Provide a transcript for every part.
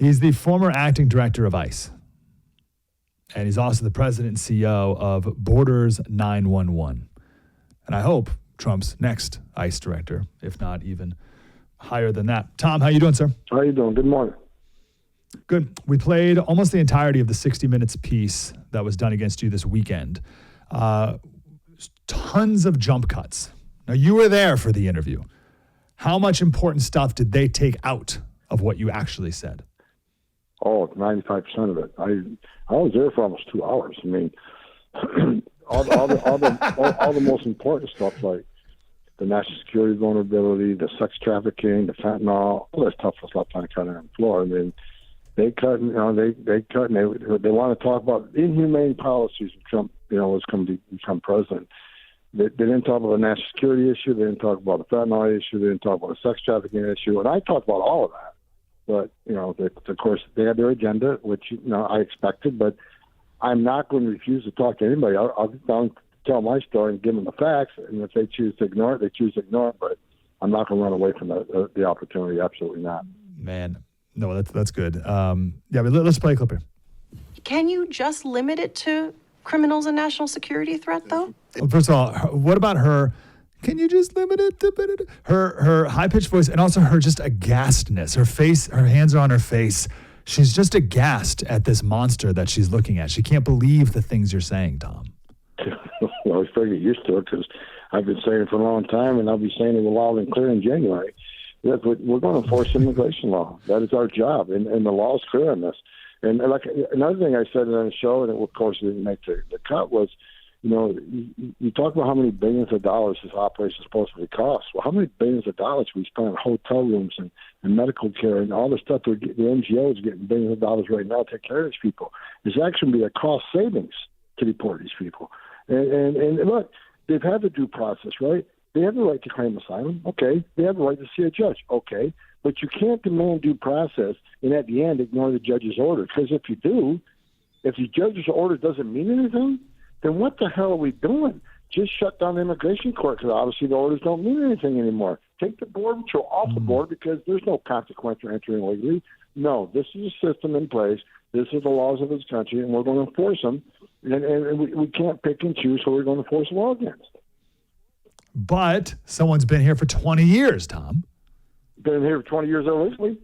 He's the former acting director of ICE. And he's also the president and CEO of Borders 911. And I hope Trump's next ICE director, if not even higher than that. Tom, how you doing, sir? How you doing? Good morning. Good. We played almost the entirety of the 60 Minutes piece that was done against you this weekend. Tons of jump cuts. Now, you were there for the interview. How much important stuff did they take out of what you actually said? Oh, 95% of it. I was there for almost 2 hours. I mean, all the most important stuff, like the national security vulnerability, the sex trafficking, the fentanyl, all that stuff was left on the floor. I mean, they cut, they cut, and they want to talk about inhumane policies if Trump, was going to become president. They didn't talk about the national security issue. They didn't talk about the fentanyl issue. They didn't talk about the sex trafficking issue. And I talked about all of that. But, of course, they had their agenda, which, I expected. But I'm not going to refuse to talk to anybody. I'll get down, tell my story and give them the facts. And if they choose to ignore it, they choose to ignore it. But I'm not going to run away from the opportunity. Absolutely not. Man, no, that's good. But let's play a clip here. Can you just limit it to criminals and national security threat, though? Well, first of all, what about her? Can you just limit it to her high-pitched voice and also her just aghastness? Her face, her hands are on her face. She's just aghast at this monster that she's looking at. She can't believe the things you're saying, Tom. Well, I figured used to it because I've been saying it for a long time, and I'll be saying it loud and clear in January. We're going to enforce immigration law. That is our job, and the law is clear on this. And like another thing I said on the show, and it, of course didn't make the cut, was, you talk about how many billions of dollars this operation is supposed to cost. Well, how many billions of dollars we spend on hotel rooms and medical care and all the stuff the NGOs getting billions of dollars right now to take care of these people? There's actually be a cost savings to deport these people. And look, they've had the due process, right? They have the right to claim asylum. Okay. They have the right to see a judge. Okay. But you can't demand due process and at the end ignore the judge's order. Because if you do, if the judge's order doesn't mean anything, then what the hell are we doing? Just shut down the immigration court because obviously the orders don't mean anything anymore. Take the border patrol off the board because there's no consequence for entering illegally. No, this is a system in place. This is the laws of this country, and we're going to enforce them. And we can't pick and choose who we're going to enforce the law against. But someone's been here for 20 years, Tom. Been here for 20 years illegally.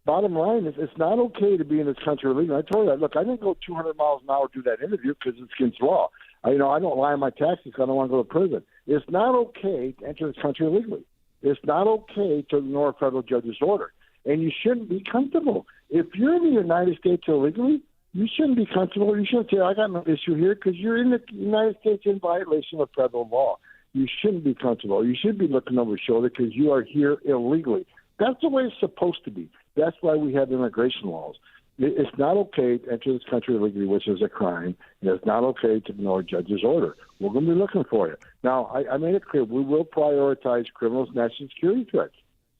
Bottom line is it's not okay to be in this country illegally. I told you that. Look, I didn't go 200 miles an hour to do that interview because it's against law. I don't lie on my taxes because I don't want to go to prison. It's not okay to enter this country illegally. It's not okay to ignore a federal judge's order. And you shouldn't be comfortable. If you're in the United States illegally, you shouldn't be comfortable. You shouldn't say, I got no issue here because you're in the United States in violation of federal law. You shouldn't be comfortable. You should be looking over your shoulder because you are here illegally. That's the way it's supposed to be. That's why we have immigration laws. It's not okay to enter this country illegally, which is a crime, and it's not okay to ignore a judge's order. We're going to be looking for you. Now, I made it clear, we will prioritize criminals' national security threats.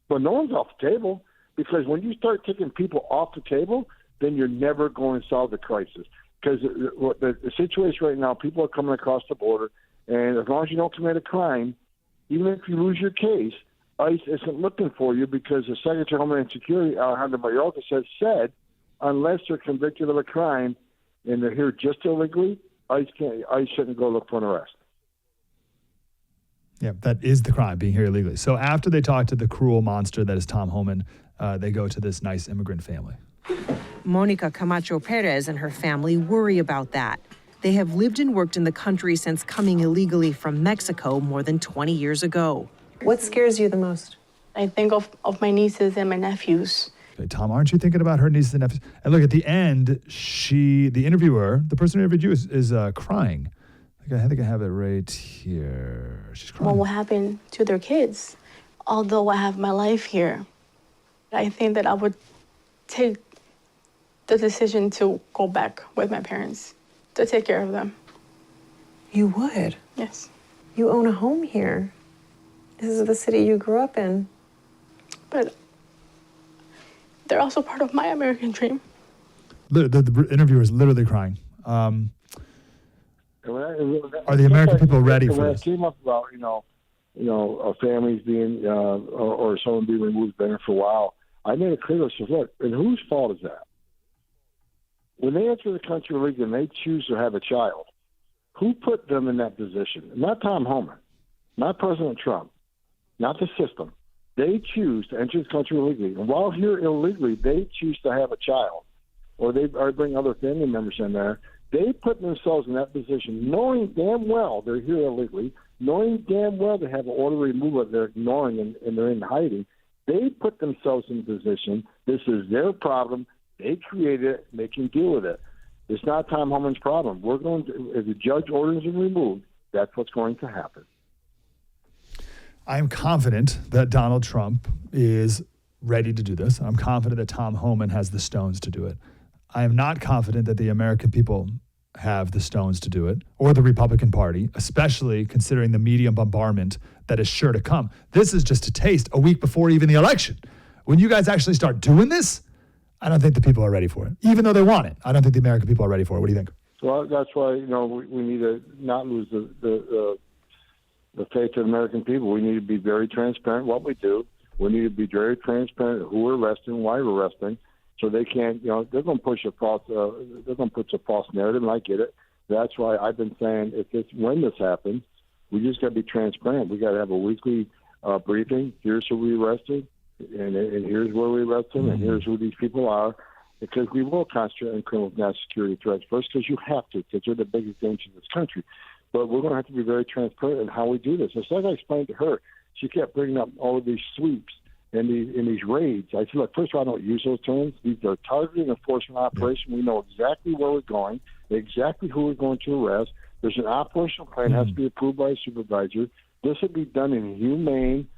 But no one's off the table, because when you start taking people off the table, then you're never going to solve the crisis. Because the situation right now, people are coming across the border, and as long as you don't commit a crime, even if you lose your case, ICE isn't looking for you because the Secretary of Homeland Security, Alejandro Mayorkas, has said unless they're convicted of a crime and they're here just illegally, ICE shouldn't go look for an arrest. Yeah, that is the crime, being here illegally. So after they talk to the cruel monster that is Tom Homan, they go to this nice immigrant family. Monica Camacho Perez and her family worry about that. They have lived and worked in the country since coming illegally from Mexico more than 20 years ago. What scares you the most? I think of my nieces and my nephews. Okay, Tom, aren't you thinking about her nieces and nephews? And look, at the end, the interviewer, the person who interviewed you is crying. I think I have it right here. She's crying. What will happen to their kids? Although I have my life here, I think that I would take the decision to go back with my parents to take care of them. You would? Yes. You own a home here. This is the city you grew up in. But they're also part of my American dream. The interviewer is literally crying. Are the American people ready for this? When it came up about, families being, or someone being removed there for a while, I made it clear. I said, look, and whose fault is that? When they enter the country illegally and they choose to have a child, who put them in that position? Not Tom Homan, not President Trump, not the system. They choose to enter the country illegally. And while here illegally, they choose to have a child, or bring other family members in there. They put themselves in that position, knowing damn well they're here illegally, knowing damn well they have an order removal they're ignoring and they're in hiding. They put themselves in a position. This is their problem. They created it. They can deal with it. It's not Tom Homan's problem. We're going to, if the judge orders him removed, that's what's going to happen. I'm confident that Donald Trump is ready to do this. I'm confident that Tom Homan has the stones to do it. I am not confident that the American people have the stones to do it, or the Republican Party, especially considering the media bombardment that is sure to come. This is just a taste a week before even the election. When you guys actually start doing this, I don't think the people are ready for it. Even though they want it, I don't think the American people are ready for it. What do you think? Well, that's why, we need to not lose the faith of the American people. We need to be very transparent what we do. We need to be very transparent who we're arresting, why we're arresting, so they can't. They're going to push a false. They're going to push a false narrative, and I get it. That's why I've been saying when this happens, we just got to be transparent. We got to have a weekly briefing. Here's who we arrested, and here's where we arrested, and here's who these people are. Because we will concentrate on criminal national security threats first, because you have to, because they're the biggest danger in this country. But we're going to have to be very transparent in how we do this. As I explained to her, she kept bringing up all of these sweeps and these raids. I said, look, first of all, I don't use those terms. These are targeted enforcement operation. We know exactly where we're going, exactly who we're going to arrest. There's an operational plan that has to be approved by a supervisor. This would be done in a humane,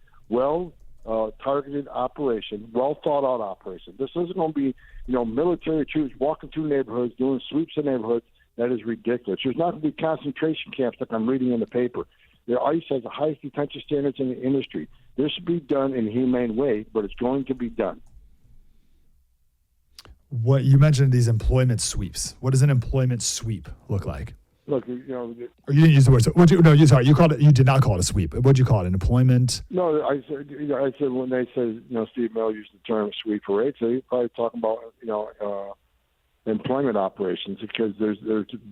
targeted operation, well-thought-out operation. This isn't going to be, military troops walking through neighborhoods, doing sweeps in neighborhoods. That is ridiculous. There's not going to be concentration camps like I'm reading in the paper. ICE has the highest detention standards in the industry. This should be done in a humane way, but it's going to be done. What you mentioned, these employment sweeps. What does an employment sweep look like? Look, Or you didn't use the word. You called it. You did not call it a sweep. What'd you call it? An employment? No, I said when they said, Steve Miller used the term sweep for raids, they're probably talking about, employment operations, because there's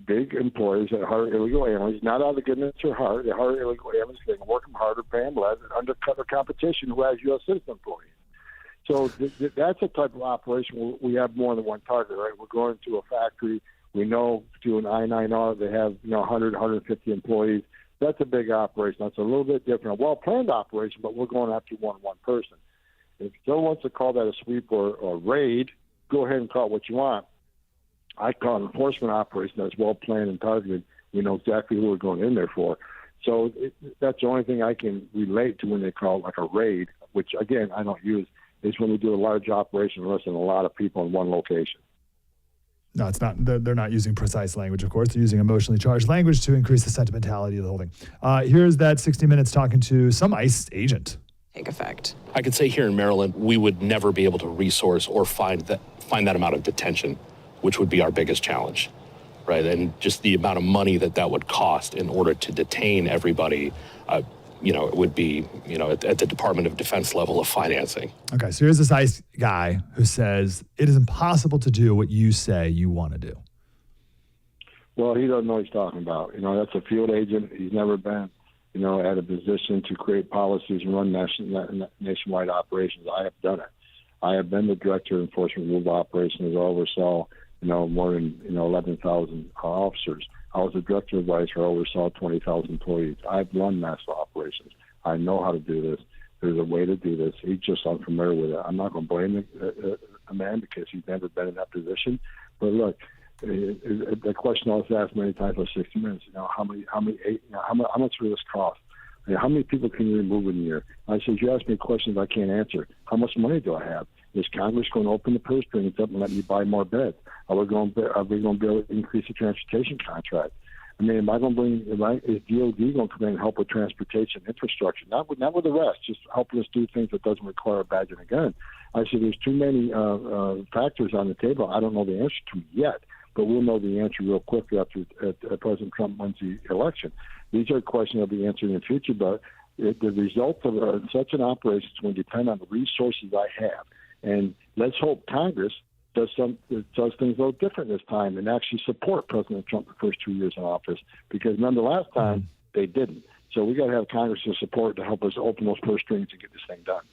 big employers that hire illegal aliens, not out of the goodness of their heart. They hire illegal aliens, they can work them harder, pay them less, and undercut their competition who has U.S. citizen employees. So that's a type of operation where we have more than one target, right? We're going to a factory. We know through an I-9R they have 100, 150 employees. That's a big operation. That's a little bit different. A well-planned operation, but we're going after one person. If Joe wants to call that a sweep or raid, go ahead and call it what you want. I call it an enforcement operation that's well-planned and targeted. We know exactly who we're going in there for. So that's the only thing I can relate to when they call it like a raid, which, again, I don't use, is when we do a large operation arresting a lot of people in one location. No, it's not. They're not using precise language, of course. They're using emotionally charged language to increase the sentimentality of the whole thing. Here's that 60 Minutes talking to some ICE agent. Take effect. I could say here in Maryland, we would never be able to resource or find that amount of detention, which would be our biggest challenge, right? And just the amount of money that would cost in order to detain everybody, it would be, at the Department of Defense level of financing. Okay, so here's this ICE guy who says it is impossible to do what you say you want to do. Well, he doesn't know what he's talking about. That's a field agent. He's never been, at a position to create policies and run nationwide operations. I have done it. I have been the director of enforcement removal operations. I oversaw, more than 11,000 officers. I was the director of ICE, where I oversaw 20,000 employees. I've run national operations. I know how to do this. There's a way to do this. He's just unfamiliar with it. I'm not going to blame a man because he's never been in that position. But look, the question I was asked many times for 60 Minutes. How much will this cost? How many people can you remove in a year? I said, you ask me questions I can't answer. How much money do I have? Is Congress going to open the purse strings up and let me buy more beds? Are we going to be able to increase the transportation contract? I mean, is DOD going to come in and help with transportation infrastructure? Not with the rest, just helping us do things that doesn't require a badge and a gun. I said, there's too many factors on the table. I don't know the answer to yet, but we'll know the answer real quickly after President Trump wins the election. These are questions that will be answered in the future, but the results of such an operation is going to depend on the resources I have. And let's hope Congress does things a little different this time and actually support President Trump the first 2 years in office, because none the last time they didn't. So we got to have Congress's support to help us open those purse strings and get this thing done.